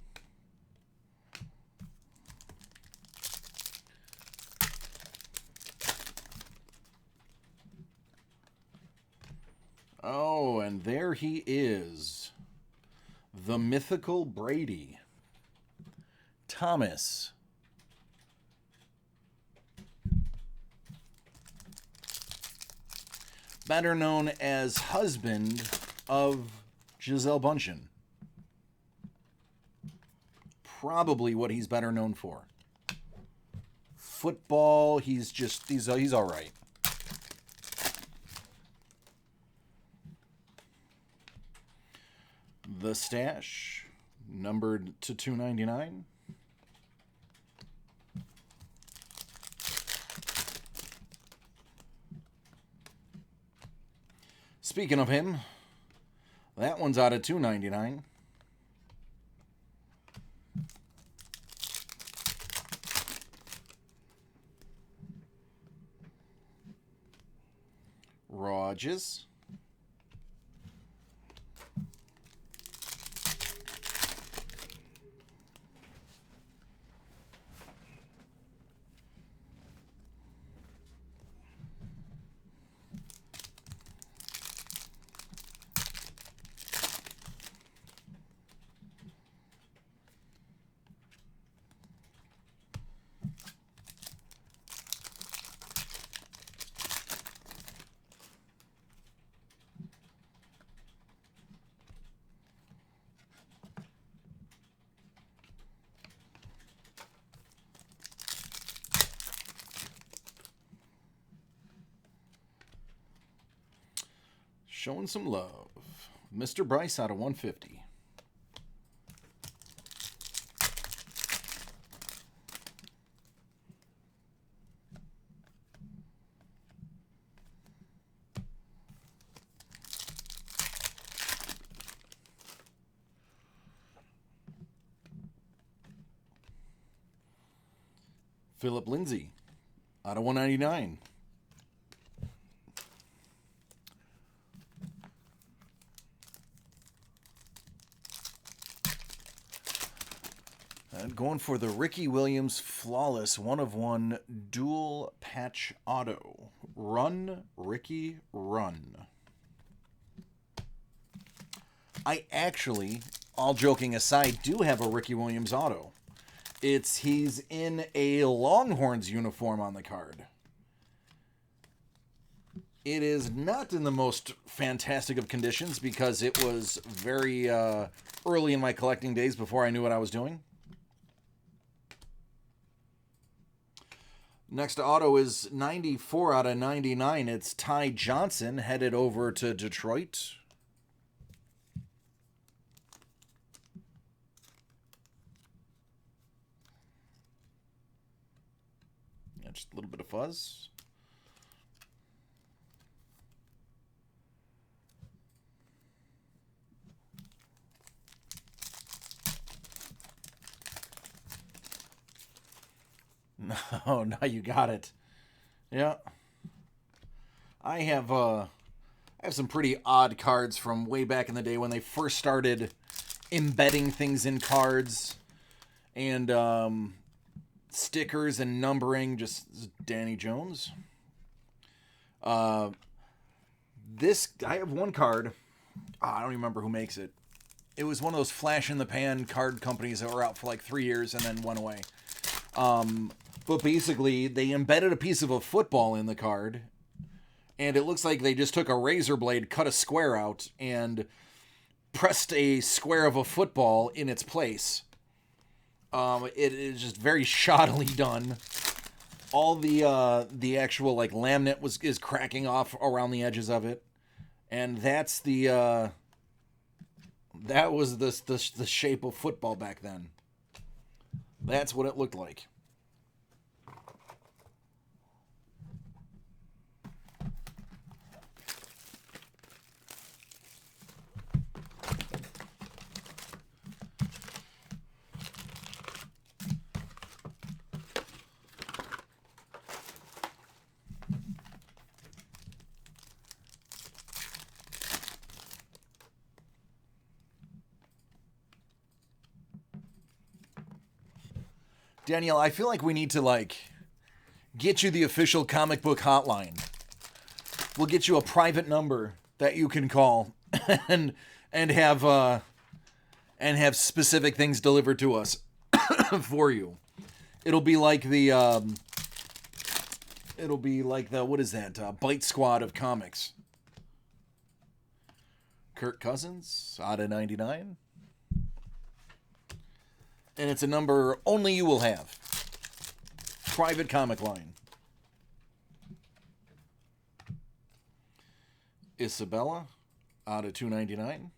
Oh, and there he is. The mythical Brady. Thomas. Better known as husband of Gisele Bündchen. Probably what he's better known for. Football, he's all right. The stash, Numbered to 299. Speaking of him, that one's out of 299. Rogers. Showing some love. Mr. Bryce out of 150. Philip Lindsay out of 199. And going for the Ricky Williams Flawless 1/1 dual patch auto. Run, Ricky, run. I actually, all joking aside, do have a Ricky Williams auto. He's in a Longhorns uniform on the card. It is not in the most fantastic of conditions because it was very early in my collecting days before I knew what I was doing. Next auto is 94 out of 99. It's Ty Johnson headed over to Detroit. Yeah, just a little bit of fuzz. No, now you got it. Yeah. I have some pretty odd cards from way back in the day when they first started embedding things in cards and stickers and numbering. Just Danny Jones. I have one card. I don't even remember who makes it. It was one of those flash in the pan card companies that were out for like 3 years and then went away. But basically, they embedded a piece of a football in the card, and it looks like they just took a razor blade, cut a square out, and pressed a square of a football in its place. It is just very shoddily done. All the actual like laminate is cracking off around the edges of it, and that was the shape of football back then. That's what it looked like. Danielle, I feel like we need to get you the official comic book hotline. We'll get you a private number that you can call and have specific things delivered to us for you. It'll be like the what is that? Bite Squad of comics. Kirk Cousins out of 99. And it's a number only you will have. Private comic line. Isabella out of 299.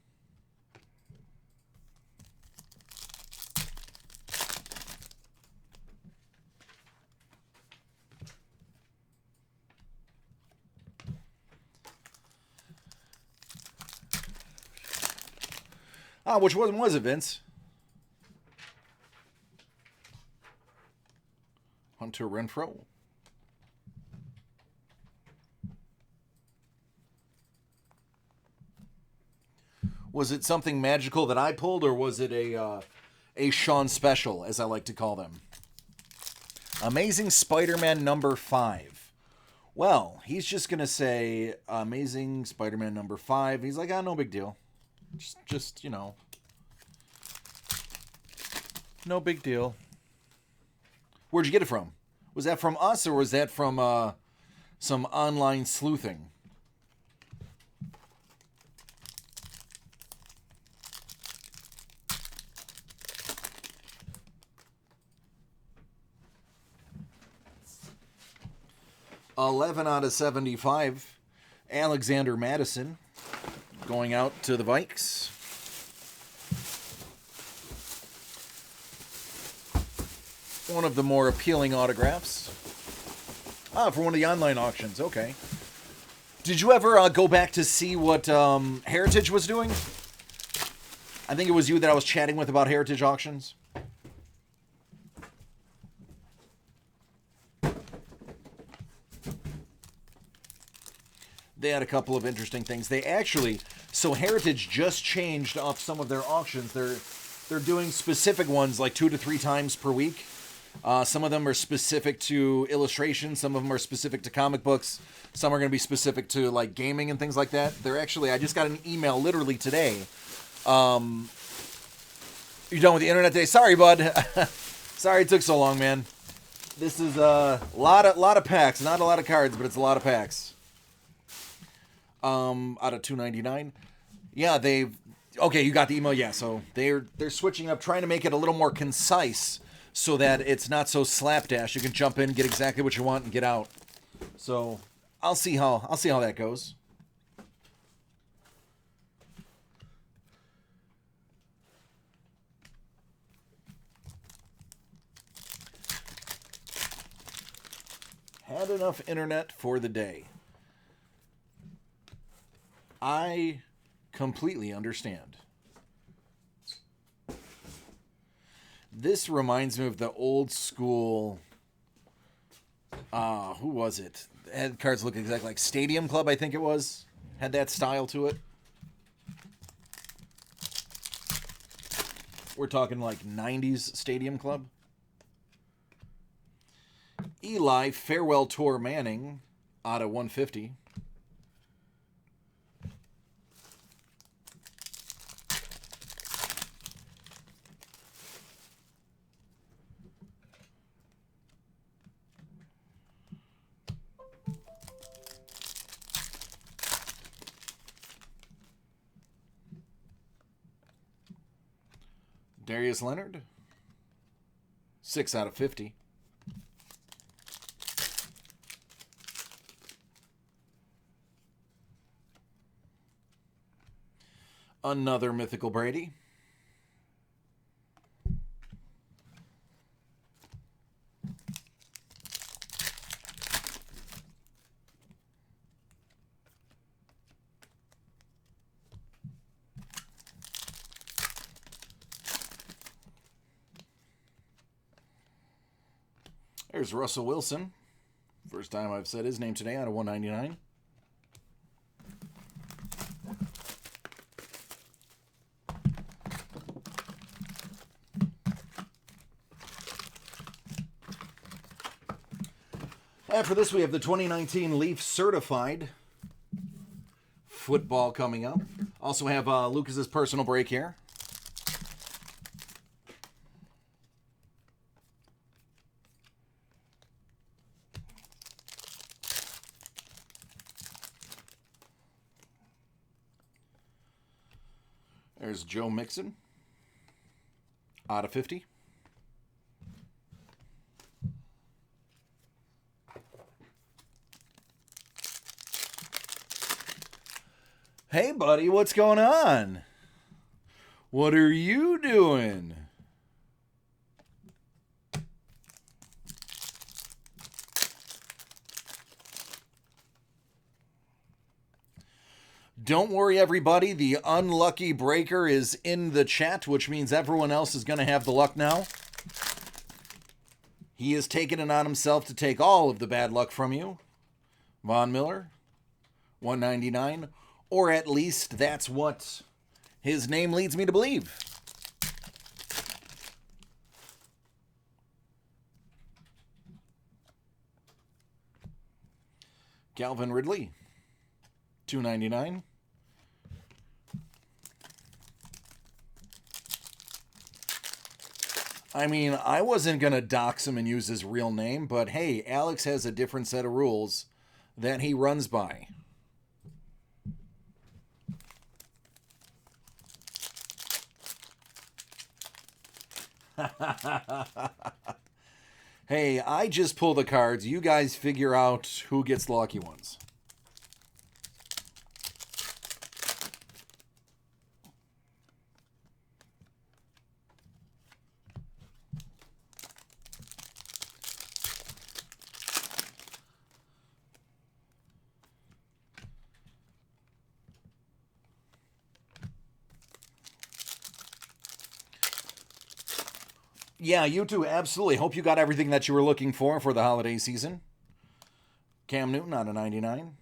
Ah, which one was it, Vince? Hunter Renfrow. Was it something magical that I pulled, or was it a Sean special, as I like to call them? Amazing Spider-Man number 5. Well, he's just going to say Amazing Spider-Man number 5. He's like, no big deal. Just, you know. No big deal. Where'd you get it from? Was that from us, or was that from some online sleuthing? $11 out of $75. Alexander Madison going out to the Vikes. One of the more appealing autographs. Ah, for one of the online auctions. Okay. Did you ever go back to see what Heritage was doing? I think it was you that I was chatting with about Heritage auctions. They had a couple of interesting things. They actually, so Heritage just changed up some of their auctions. They're doing specific ones like 2 to 3 times per week. Some of them are specific to illustration. Some of them are specific to comic books. Some are going to be specific to like gaming and things like that. They're actually, I just got an email literally today. You done with the internet today? Sorry, bud. Sorry it took so long, man. This is a lot of packs. Not a lot of cards, but it's a lot of packs. Out of $2.99. Yeah, okay, you got the email. Yeah, so they're switching up, trying to make it a little more concise so that it's not so slapdash. You can jump in, get exactly what you want, and get out. So I'll see how that goes. Had enough internet for the day. I completely understand. This reminds me of the old school, who was it? Had cards look exactly like Stadium Club, I think it was. Had that style to it. We're talking like 90s Stadium Club. Eli Farewell Tour Manning out of 150. Darius Leonard, 6 out of 50. Another Mythical Brady. There's Russell Wilson. First time I've said his name today out of 199. After this, we have the 2019 Leaf Certified football coming up. Also have Lucas's personal break here. There's Joe Mixon, out of 50. Hey, buddy, what's going on? What are you doing? Don't worry, everybody. The unlucky breaker is in the chat, which means everyone else is going to have the luck now. He has taken it on himself to take all of the bad luck from you. Von Miller, 199, or at least that's what his name leads me to believe. Calvin Ridley, 299. I mean, I wasn't going to dox him and use his real name, but hey, Alex has a different set of rules that he runs by. Hey, I just pull the cards. You guys figure out who gets the lucky ones. Yeah, you too. Absolutely. Hope you got everything that you were looking for the holiday season. Cam Newton out of 99.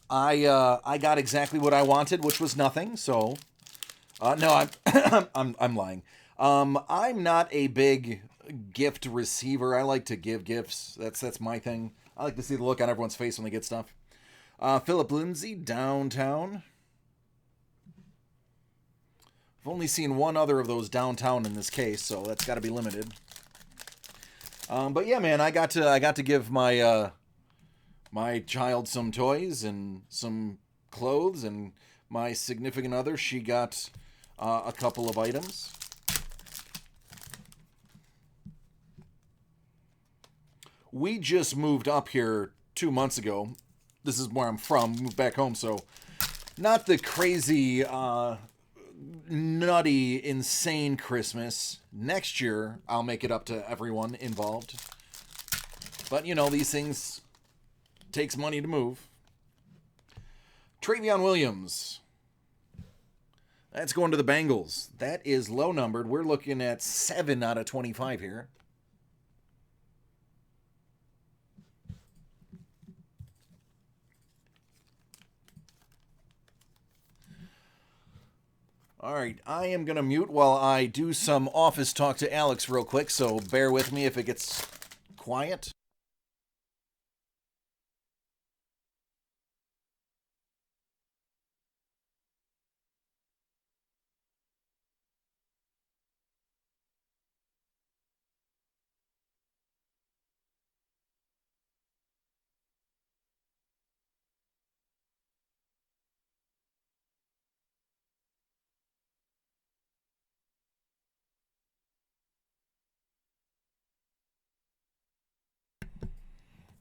I got exactly what I wanted, which was nothing. So, no, I'm lying. I'm not a big gift receiver. I like to give gifts. That's my thing. I like to see the look on everyone's face when they get stuff. Philip Lindsay, downtown. I've only seen one other of those downtown in this case, so that's got to be limited. But yeah, man, I got to give my my child some toys and some clothes, and my significant other, she got a couple of items. We just moved up here 2 months ago. This is where I'm from. Moved back home, so not the crazy nutty, insane Christmas. Next year, I'll make it up to everyone involved. But, you know, these things takes money to move. Travion Williams. That's going to the Bengals. That is low numbered. We're looking at 7 out of 25 here. All right, I am going to mute while I do some office talk to Alex real quick, so bear with me if it gets quiet.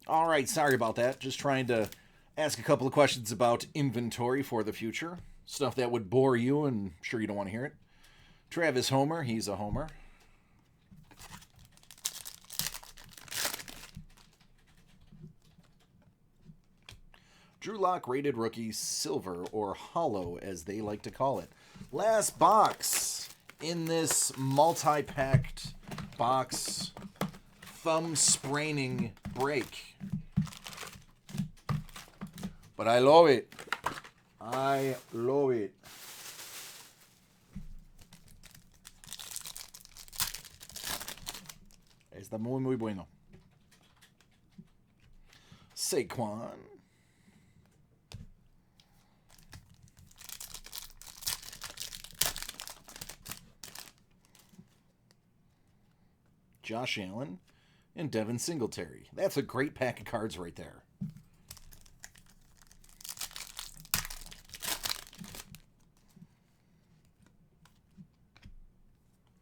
All right, sorry about that. Just trying to ask a couple of questions about inventory for the future. Stuff that would bore you, and I'm sure you don't want to hear it. Travis Homer, he's a homer. Drew Lock, rated rookie, silver, or hollow, as they like to call it. Last box in this multi-packed box thumb-spraining break. But I love it. I love it. Está muy, muy bueno. Saquon. Josh Allen, and Devin Singletary. That's a great pack of cards right there.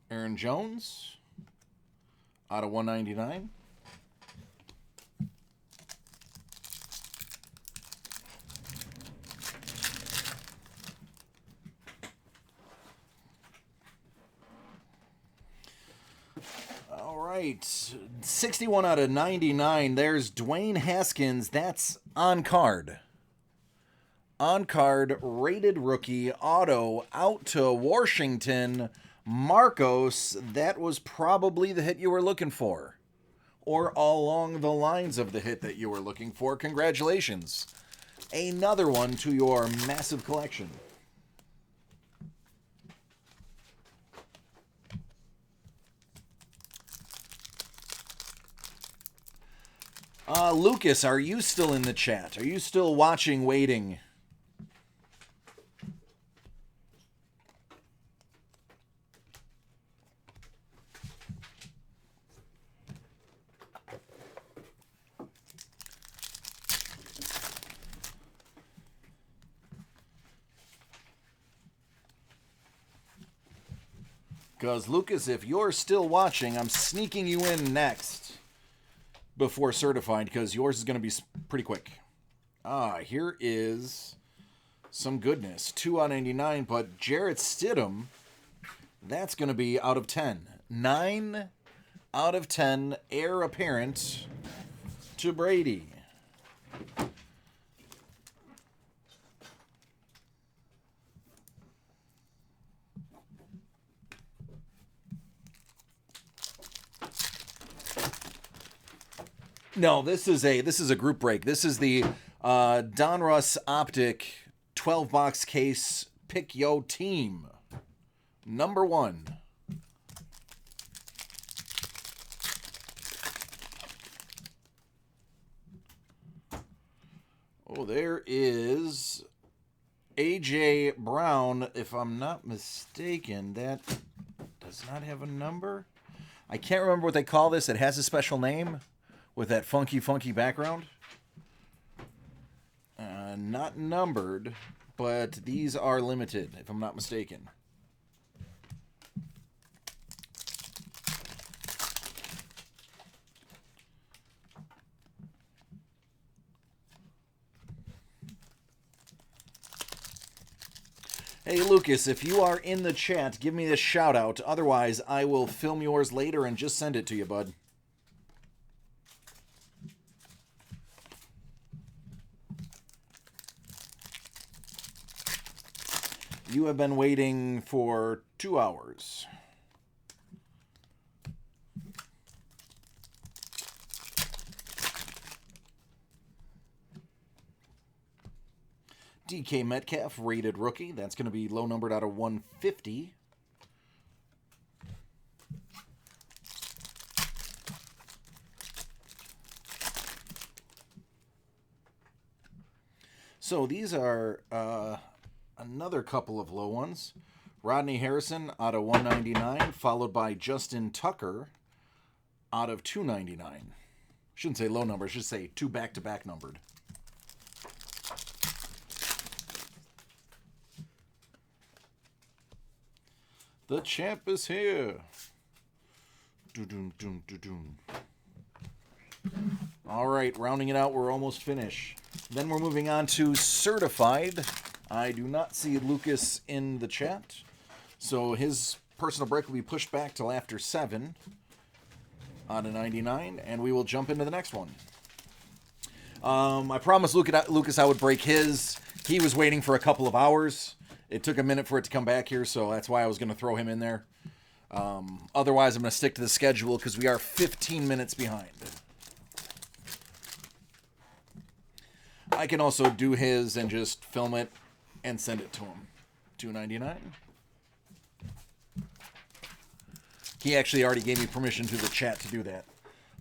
Aaron Jones, out of 199. All right, 61 out of 99. There's Dwayne Haskins. That's on card. On-card, rated rookie, auto, out to Washington, Marcos. That was probably the hit you were looking for. Or along the lines of the hit that you were looking for. Congratulations. Another one to your massive collection. Lucas, are you still in the chat? Are you still watching, waiting? Because, Lucas, if you're still watching, I'm sneaking you in next before certified, because yours is going to be pretty quick. Here is some goodness. 2/99, but Jarrett Stidham, that's going to be out of 10. 9 out of 10, heir apparent to Brady. No, this is a group break. This is the Donruss Optic 12-box case. Pick yo team. Number 1. Oh, there is A.J. Brown, if I'm not mistaken. That does not have a number. I can't remember what they call this. It has a special name. With that funky background. Not numbered, but these are limited, if I'm not mistaken. Hey, Lucas, if you are in the chat, give me a shout out. Otherwise, I will film yours later and just send it to you, bud. You have been waiting for 2 hours. DK Metcalf, rated rookie. That's going to be low numbered out of 150. So these are another couple of low ones. Rodney Harrison out of 199, followed by Justin Tucker out of 299. Shouldn't say low number, I should say 2 back-to-back numbered. The champ is here. All right, rounding it out, we're almost finished. Then we're moving on to certified. I do not see Lucas in the chat, so his personal break will be pushed back till after 7 out of 99, and we will jump into the next one. I promised Lucas I would break his. He was waiting for a couple of hours. It took a minute for it to come back here, so that's why I was going to throw him in there. Otherwise, I'm going to stick to the schedule because we are 15 minutes behind. I can also do his and just film it and send it to him. $2.99. He actually already gave me permission through the chat to do that.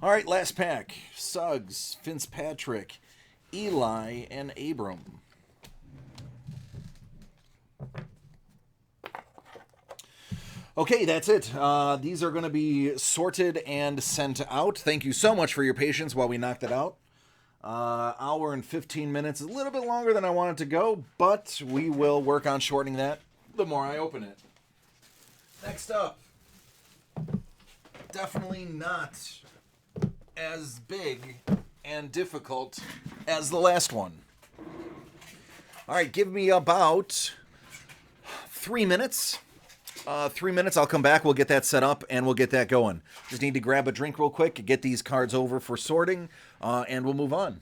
All right, last pack. Suggs, Fitzpatrick, Eli, and Abram. Okay, that's it. These are going to be sorted and sent out. Thank you so much for your patience while we knocked it out. Hour and 15 minutes, a little bit longer than I wanted to go, but we will work on shortening that the more I open it. Next up, definitely not as big and difficult as the last one. All right, give me about 3 minutes. 3 minutes, I'll come back, we'll get that set up, and we'll get that going. Just need to grab a drink real quick, get these cards over for sorting, and we'll move on.